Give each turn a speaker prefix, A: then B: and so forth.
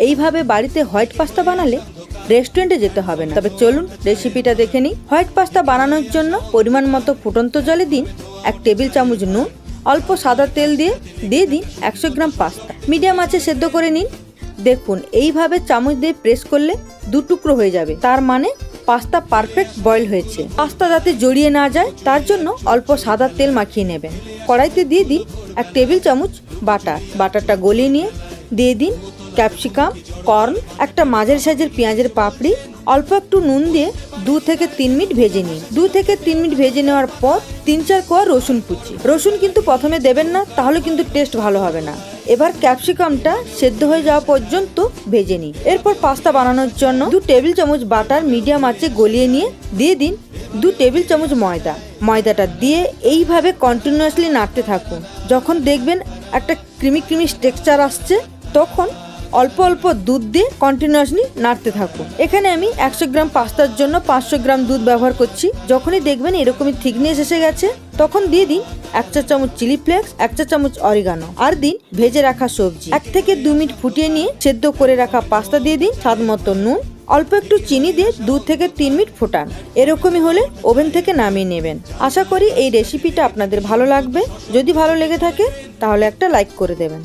A: এইভাবে বাড়িতে white pasta বানালে রেস্টুরেন্টে যেতে হবে না। তবে চলুন রেসিপিটা দেখে নিই। হোয়াইট পাস্তা বানানোর জন্য পরিমাণ মতো ফুটন্ত জলে দিন 1 টেবিল চামচ নুন, অল্প সাদা তেল দিয়ে দিন 100 গ্রাম পাস্তা। মিডিয়াম আঁচে সেদ্ধ করে নিন। দেখুন এইভাবে চামচ দিয়ে প্রেস করলে 2 টুকরো হয়ে যাবে, তার মানে পাস্তা পারফেক্ট বয়েল হয়েছে। পাস্তা যাতে জড়িয়ে না যায় তার জন্য অল্প সাদা তেল মাখিয়ে নেবেন। কড়াইতে দিয়ে দিন 1 টেবিল চামচ বাটারটা গলিয়ে নিয়ে দিয়ে দিন ক্যাপসিকাম, কর্ন, একটা মাঝারি সাইজের পেঁয়াজের পাপড়ি, অল্প একটু নুন দিয়ে 2 থেকে 3 মিনিট ভেজে নিন। 2 থেকে 3 মিনিট ভেজে নেওয়ার পর 3-4 কোয়া রসুন কুচি। রসুন কিন্তু প্রথমে দেবেন না, তাহলে কিন্তু টেস্ট ভালো হবে না। এবার ক্যাপসিকামটা সেদ্ধ হয়ে যাওয়া পর্যন্ত ভেজে নিন। এরপর পাস্তা বানানোর জন্য 2 টেবিল চামচ বাটার মিডিয়াম আঁচে গলিয়ে নিয়ে দিয়ে দিন 2 টেবিল চামচ ময়দাটা দিয়ে এইভাবে কন্টিনিউয়াসলি নাড়তে থাকুন। যখন দেখবেন একটা ক্রিমি টেক্সচার আসছে তখন অল্প অল্প দুধ দিয়ে কন্টিনিউয়াসলি নাড়তে থাকুন। এখানে আমি 100 গ্রাম পাস্তার জন্য 500 গ্রাম দুধ ব্যবহার করছি। যখনই দেখবেন এরকমই থিকনেস এসে গেছে তখন দিয়ে দিন 1 চা চামচ চিলি ফ্লেক্স, 1 চা চামচ অরিগানো, আর দিন ভেজে রাখা সবজি। 1 থেকে 2 মিনিট ফুটিয়ে নিয়ে সেদ্ধ করে রাখা পাস্তা দিয়ে দিন, স্বাদ মতো নুন, অল্প একটু চিনি দিয়ে 2 থেকে 3 মিনিট ফোটান। এরকমই হলে ওভেন থেকে নামিয়ে নেবেন। আশা করি এই রেসিপিটা আপনাদের ভালো লাগবে। যদি ভালো লেগে থাকে তাহলে একটা লাইক করে দেবেন।